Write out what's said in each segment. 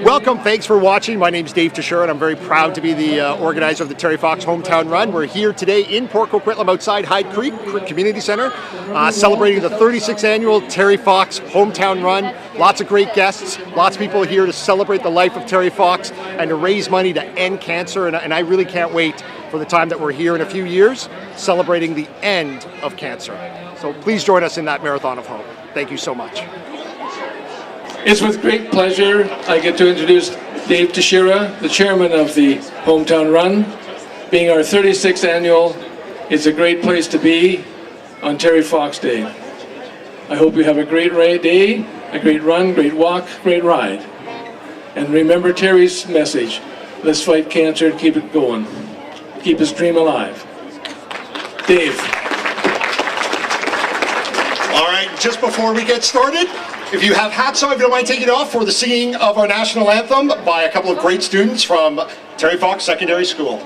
Welcome, thanks for watching. My name's Dave Teixeira and I'm very proud to be the organizer of the Terry Fox Hometown Run. We're here today in Port Coquitlam outside Hyde Creek Community Center, celebrating the 36th annual Terry Fox Hometown Run. Lots of great guests, lots of people here to celebrate the life of Terry Fox and to raise money to end cancer, and I really can't wait for the time that we're here in a few years celebrating the end of cancer. So please join us in that marathon of hope. Thank you so much. It's with great pleasure I get to introduce Dave Teixeira, the chairman of the Hometown Run. Being our 36th annual, it's a great place to be on Terry Fox Day. I hope you have a great day, a great run, great walk, great ride. And remember Terry's message, let's fight cancer and keep it going. Keep his dream alive. Dave. All right, just before we get started, if you have hats on, if you don't mind taking it off for the singing of our national anthem by a couple of great students from Terry Fox Secondary School.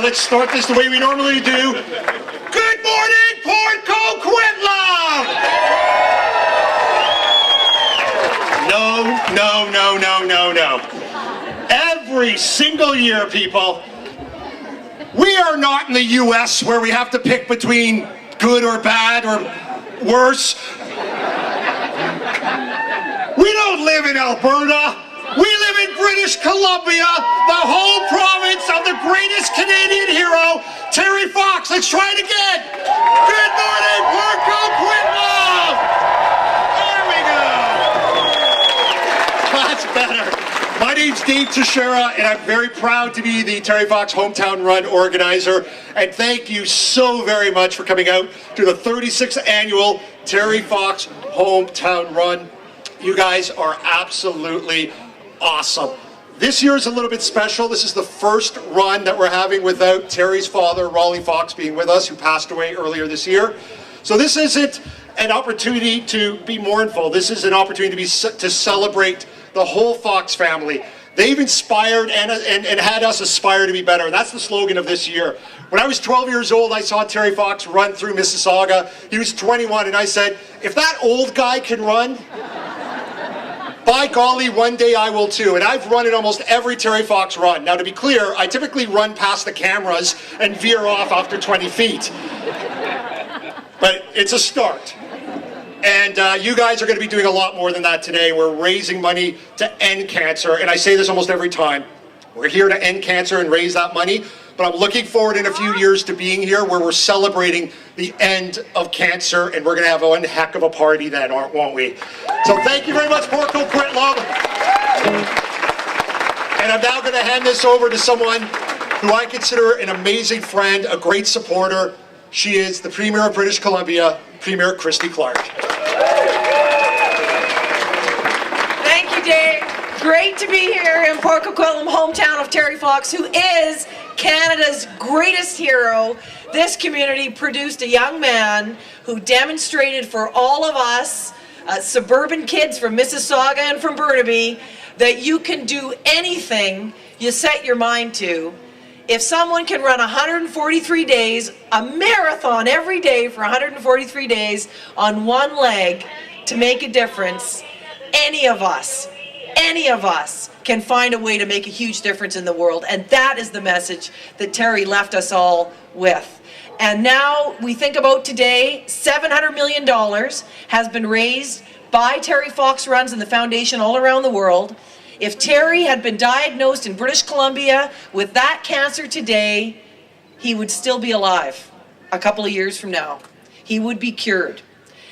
Let's start this the way we normally do. Good morning, Port Coquitlam! No. Every single year, people, we are not in the US where we have to pick between good or bad or worse. We don't live in Alberta. We live in British Columbia, the home province of the greatest Canadian hero, Terry Fox. Let's try it again. Good morning, Port Coquitlam. There we go. That's better. My name's Dave Teixeira, and I'm very proud to be the Terry Fox Hometown Run organizer. And thank you so very much for coming out to the 36th annual Terry Fox Hometown Run. You guys are absolutely awesome. This year is a little bit special. This is the first run that we're having without Terry's father, Raleigh Fox, being with us, who passed away earlier this year. So this isn't an opportunity to be mournful. This is an opportunity to celebrate the whole Fox family. They've inspired and had us aspire to be better. And that's the slogan of this year. When I was 12 years old, I saw Terry Fox run through Mississauga. He was 21, and I said, if that old guy can run, by golly, one day I will too. And I've run in almost every Terry Fox run. Now, to be clear, I typically run past the cameras and veer off after 20 feet. But it's a start. And you guys are going to be doing a lot more than that today. We're raising money to end cancer. And I say this almost every time. We're here to end cancer and raise that money. But I'm looking forward in a few years to being here where we're celebrating the end of cancer, and we're going to have one heck of a party then, won't we? So thank you very much, Port Coquitlam. And I'm now going to hand this over to someone who I consider an amazing friend, a great supporter. She is the Premier of British Columbia, Premier Christy Clark. Thank you, Dave. Great to be here in Port Coquitlam, hometown of Terry Fox, who is Canada's greatest hero. This community produced a young man who demonstrated for all of us, suburban kids from Mississauga and from Burnaby, that you can do anything you set your mind to. If someone can run 143 days, a marathon every day for 143 days on one leg to make a difference, any of us can find a way to make a huge difference in the world. And that is the message that Terry left us all with. And now we think about today, $700 million has been raised by Terry Fox Runs and the foundation all around the world. If Terry had been diagnosed in British Columbia with that cancer today, he would still be alive a couple of years from now. He would be cured.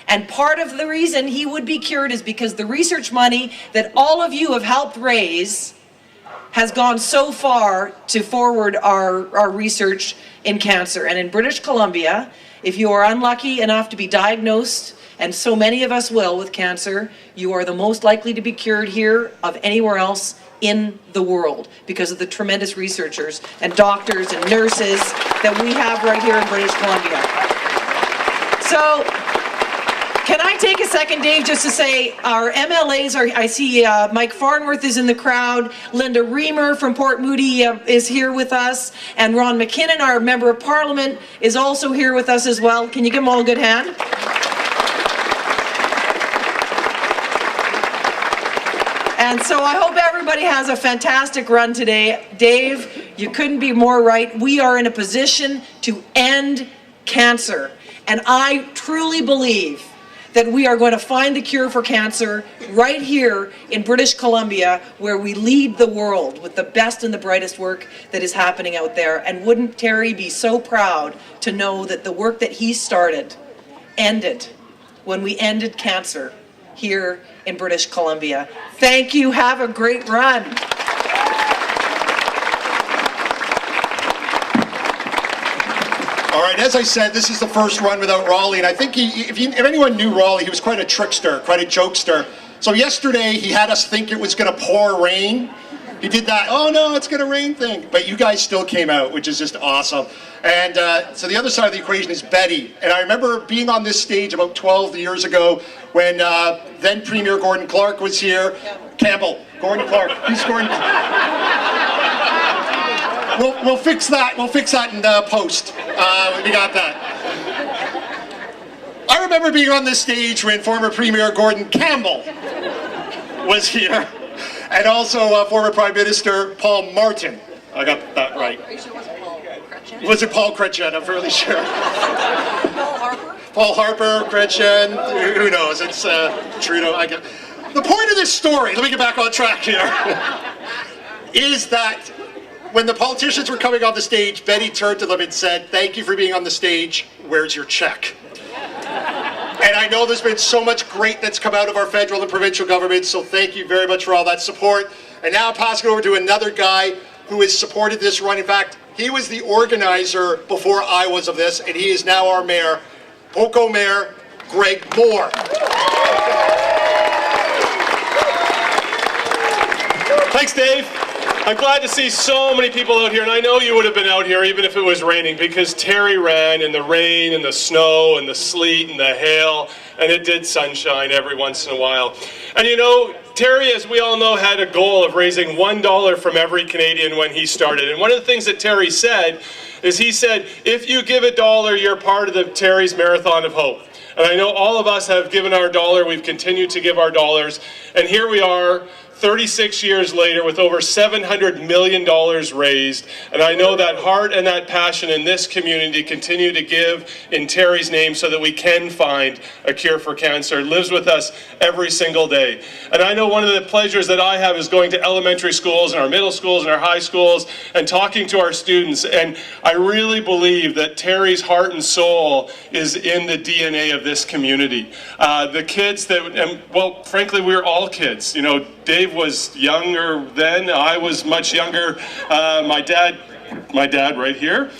And part of the reason he would be cured is because the research money that all of you have helped raise has gone so far to forward our research in cancer. And in British Columbia, if you are unlucky enough to be diagnosed, and so many of us will, with cancer, you are the most likely to be cured here of anywhere else in the world because of the tremendous researchers and doctors and nurses that we have right here in British Columbia. So, can I take a second, Dave, just to say our MLAs are, I see Mike Farnworth is in the crowd, Linda Reamer from Port Moody is here with us, and Ron McKinnon, our Member of Parliament, is also here with us as well. Can you give them all a good hand? And so I hope everybody has a fantastic run today. Dave, you couldn't be more right. We are in a position to end cancer. And I truly believe that we are going to find the cure for cancer right here in British Columbia, where we lead the world with the best and the brightest work that is happening out there. And wouldn't Terry be so proud to know that the work that he started ended when we ended cancer here in British Columbia. Thank you. Have a great run. All right, as I said, this is the first run without Raleigh, and I think if anyone knew Raleigh, he was quite a trickster, quite a jokester. So yesterday, he had us think it was going to pour rain. He did that, oh no, it's going to rain thing. But you guys still came out, which is just awesome. And so the other side of the equation is Betty. And I remember being on this stage about 12 years ago when then Premier Gordon Clark was here. Campbell, Gordon Clark, who's Gordon? We'll fix that. We'll fix that in post. We got that. I remember being on this stage when former Premier Gordon Campbell was here, and also former Prime Minister Paul Martin. I got that right. Are you sure it wasn't Paul Chrétien? Was it Paul Chrétien? I'm fairly sure. Paul Harper? Paul Harper, Chrétien, who knows? It's Trudeau. The point of this story, let me get back on track here, is that when the politicians were coming on the stage, Betty turned to them and said, "Thank you for being on the stage. Where's your check?" And I know there's been so much great that's come out of our federal and provincial governments, so thank you very much for all that support. And now I'm passing it over to another guy who has supported this run. In fact, he was the organizer before I was of this, and he is now our mayor, Poco Mayor Greg Moore. Thanks, Dave. I'm glad to see so many people out here, and I know you would have been out here even if it was raining, because Terry ran in the rain and the snow and the sleet and the hail, and it did sunshine every once in a while. And you know, Terry, as we all know, had a goal of raising $1 from every Canadian when he started. And one of the things that Terry said is he said, if you give $1, you're part of the Terry's Marathon of Hope. And I know all of us have given our dollar, we've continued to give our dollars, and here we are, 36 years later with over $700 million raised, and I know that heart and that passion in this community continue to give in Terry's name so that we can find a cure for cancer. It lives with us every single day. And I know one of the pleasures that I have is going to elementary schools and our middle schools and our high schools and talking to our students, and I really believe that Terry's heart and soul is in the DNA of this community. The kids that, and well, frankly, we're all kids. You know, Dave was younger then, I was much younger. My dad right here,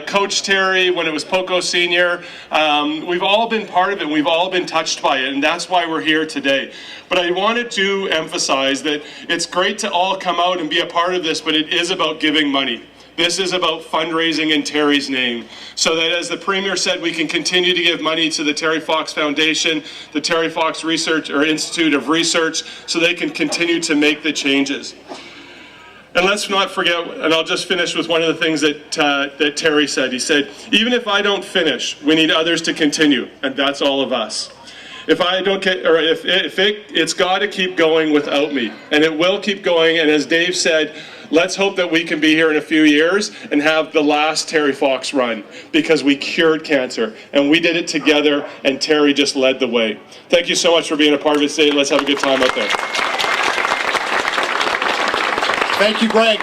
Coach Terry when it was Poco Senior. We've all been part of it, we've all been touched by it, and that's why we're here today. But I wanted to emphasize that it's great to all come out and be a part of this, but it is about giving money. This is about fundraising in Terry's name, so that as the Premier said, we can continue to give money to the Terry Fox Foundation, the Terry Fox Research or Institute of Research, so they can continue to make the changes. And let's not forget, and I'll just finish with one of the things that Terry said. He said, even if I don't finish, we need others to continue, and that's all of us. If I don't get, or if it's got to keep going without me, and it will keep going. And as Dave said, let's hope that we can be here in a few years and have the last Terry Fox run, because we cured cancer, and we did it together, and Terry just led the way. Thank you so much for being a part of it today. Let's have a good time out there. Thank you, Greg.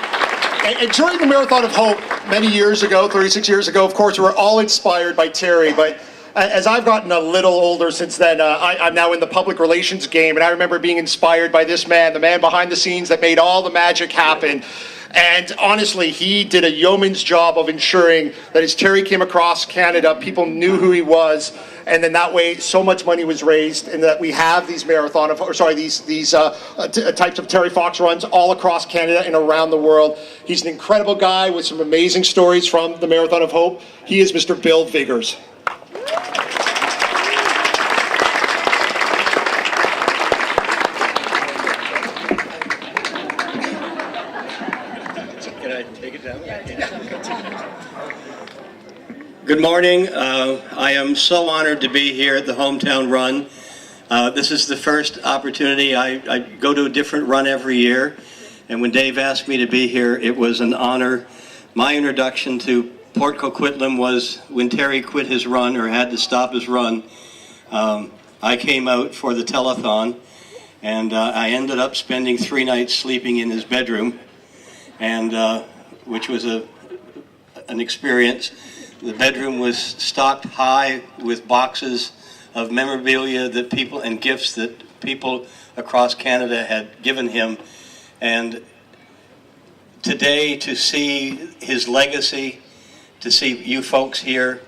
And during the Marathon of Hope many years ago, 36 years ago, of course, we were all inspired by Terry, but as I've gotten a little older since then, I'm now in the public relations game, and I remember being inspired by this man, the man behind the scenes that made all the magic happen. And honestly, he did a yeoman's job of ensuring that as Terry came across Canada, people knew who he was, and then that way so much money was raised, and that we have these these types of Terry Fox runs all across Canada and around the world. He's an incredible guy with some amazing stories from the Marathon of Hope. He is Mr. Bill Vigars. Good morning. I am so honored to be here at the Hometown Run. This is the first opportunity. I go to a different run every year, and when Dave asked me to be here, it was an honor. My introduction to Port Coquitlam was when Terry quit his run, or had to stop his run. I came out for the telethon, and I ended up spending 3 nights sleeping in his bedroom, and which was an experience. The bedroom was stocked high with boxes of memorabilia that people and gifts that people across Canada had given him. And today, to see his legacy, to see you folks here,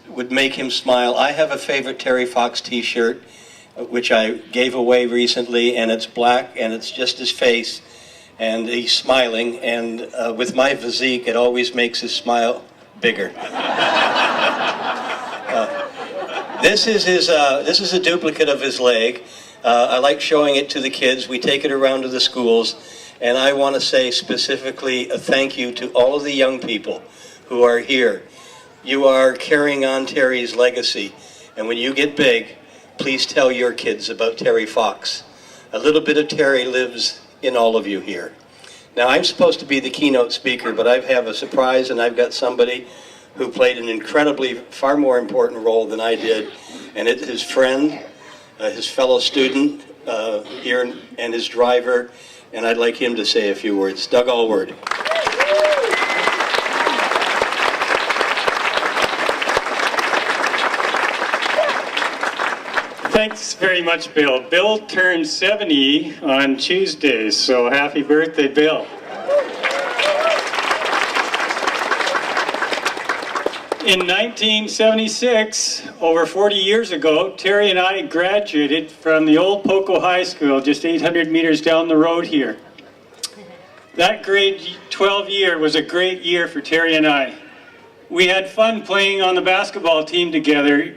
would make him smile. I have a favorite Terry Fox t-shirt, which I gave away recently, and it's black, and it's just his face, and he's smiling, and with my physique, it always makes his smile bigger. This is a duplicate of his leg. I like showing it to the kids. We take it around to the schools, and I want to say specifically a thank you to all of the young people who are here. You are carrying on Terry's legacy, and when you get big, please tell your kids about Terry Fox. A little bit of Terry lives in all of you here. Now, I'm supposed to be the keynote speaker, but I have a surprise, and I've got somebody who played an incredibly, far more important role than I did, and it's his friend, his fellow student here, and his driver, and I'd like him to say a few words. Doug Allward. Thanks very much, Bill. Bill turned 70 on Tuesday, so happy birthday, Bill. In 1976, over 40 years ago, Terry and I graduated from the old Poco High School, just 800 meters down the road here. That grade 12 year was a great year for Terry and I. We had fun playing on the basketball team together,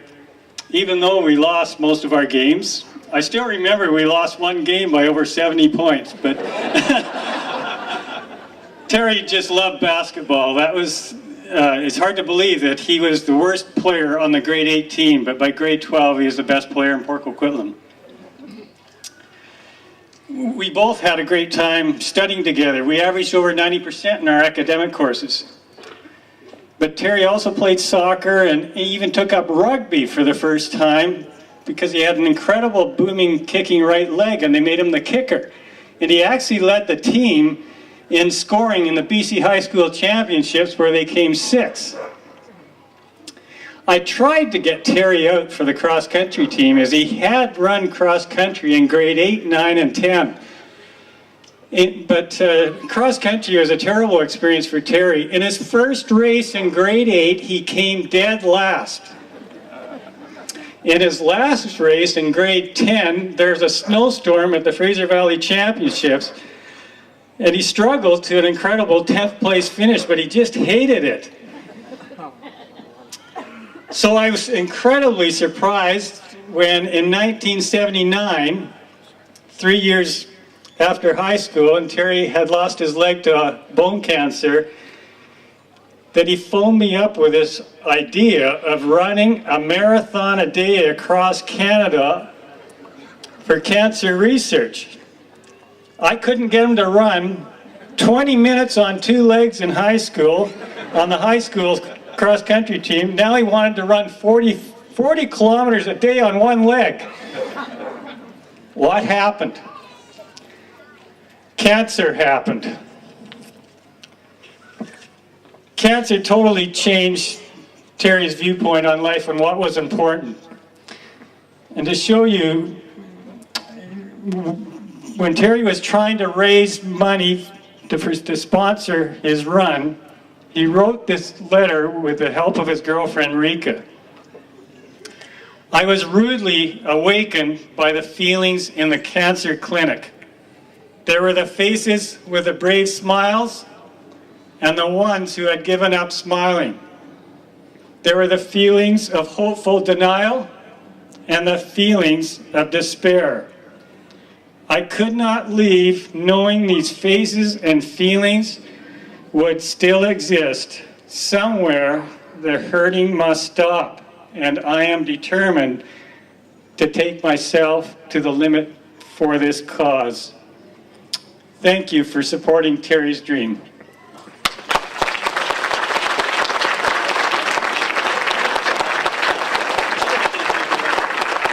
even though we lost most of our games. I still remember we lost one game by over 70 points, but Terry just loved basketball. That was, it's hard to believe that he was the worst player on the grade 8 team, but by grade 12 he was the best player in Port Coquitlam. We both had a great time studying together. We averaged over 90% in our academic courses. But Terry also played soccer, and he even took up rugby for the first time because he had an incredible booming kicking right leg, and they made him the kicker. And he actually led the team in scoring in the BC High School Championships, where they came 6th. I tried to get Terry out for the cross-country team, as he had run cross-country in grade 8, 9, and 10. But cross-country was a terrible experience for Terry. In his first race in grade 8, he came dead last. In his last race in grade 10, there's a snowstorm at the Fraser Valley Championships, and he struggled to an incredible 10th place finish, but he just hated it. So I was incredibly surprised when in 1979, 3 years after high school, and Terry had lost his leg to bone cancer, that he phoned me up with this idea of running a marathon a day across Canada for cancer research. I couldn't get him to run 20 minutes on 2 legs in high school, on the high school cross-country team. Now he wanted to run 40 kilometers a day on 1 leg. What happened? Cancer happened. Cancer totally changed Terry's viewpoint on life and what was important. And to show you, when Terry was trying to raise money to sponsor his run, he wrote this letter with the help of his girlfriend Rika. I was rudely awakened by the feelings in the cancer clinic. There were the faces with the brave smiles and the ones who had given up smiling. There were the feelings of hopeful denial and the feelings of despair. I could not leave knowing these faces and feelings would still exist. Somewhere the hurting must stop, and I am determined to take myself to the limit for this cause. Thank you for supporting Terry's dream.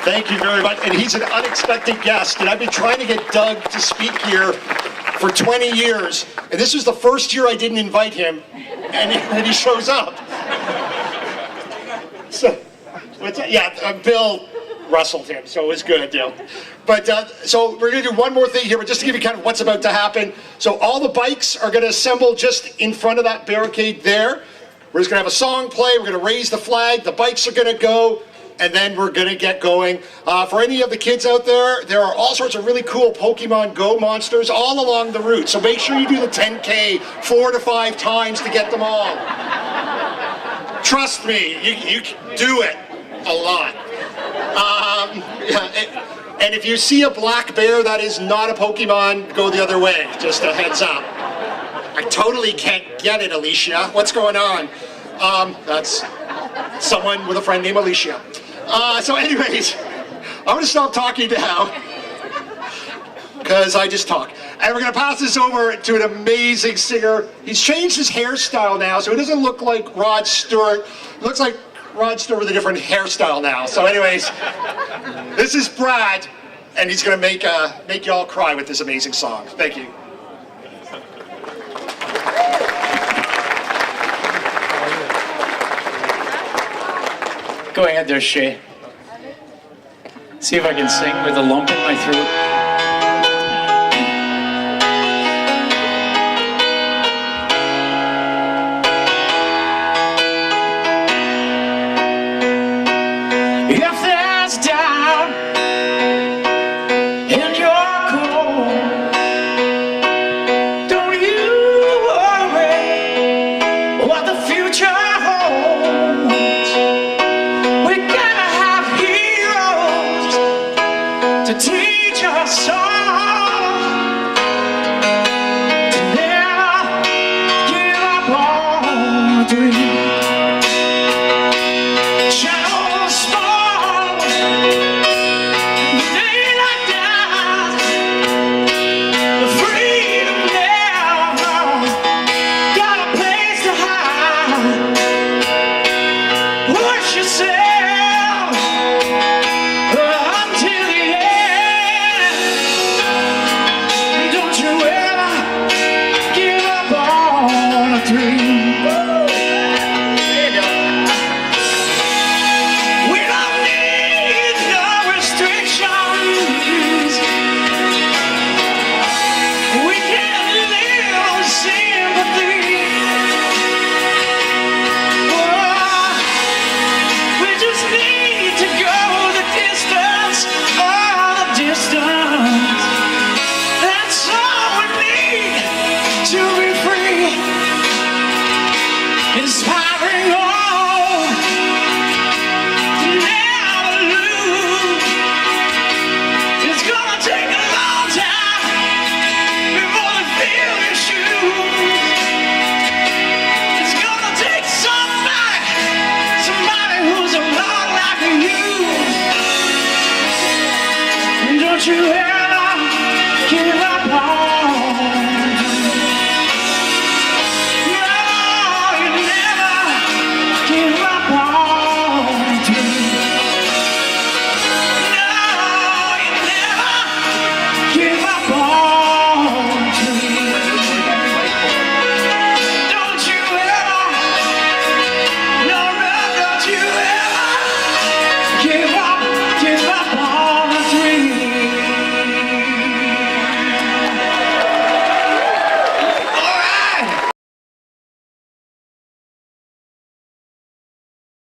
Thank you very much. And he's an unexpected guest. And I've been trying to get Doug to speak here for 20 years. And this was the first year I didn't invite him. And he shows up. So, Bill rustled him. So it was good, Bill. But so we're going to do one more thing here. But just to give you kind of what's about to happen. So all the bikes are going to assemble just in front of that barricade there. We're just going to have a song play. We're going to raise the flag. The bikes are going to go. And then we're going to get going. For any of the kids out there, there are all sorts of really cool Pokemon Go monsters all along the route. So make sure you do the 10K 4 to 5 times to get them all. Trust me, you do it a lot. And if you see a black bear that is not a Pokemon, go the other way. Just a heads up. I totally can't get it, Alicia. What's going on? That's someone with a friend named Alicia. So anyways, I'm going to stop talking now because I just talk. And we're going to pass this over to an amazing singer. He's changed his hairstyle now, so it doesn't look like Rod Stewart. It looks like Rod Stewart with a different hairstyle now. So anyways, this is Brad, and he's going to make y'all cry with this amazing song. Thank you. Go ahead there, Shay. See if I can sing with a lump in my throat. If there's doubt in your core, don't you worry what the future holds. To teach us all to never give up on a dream. Shadows fall, the daylight dies, the freedom never got a place to hide. Push yourself to be free in spite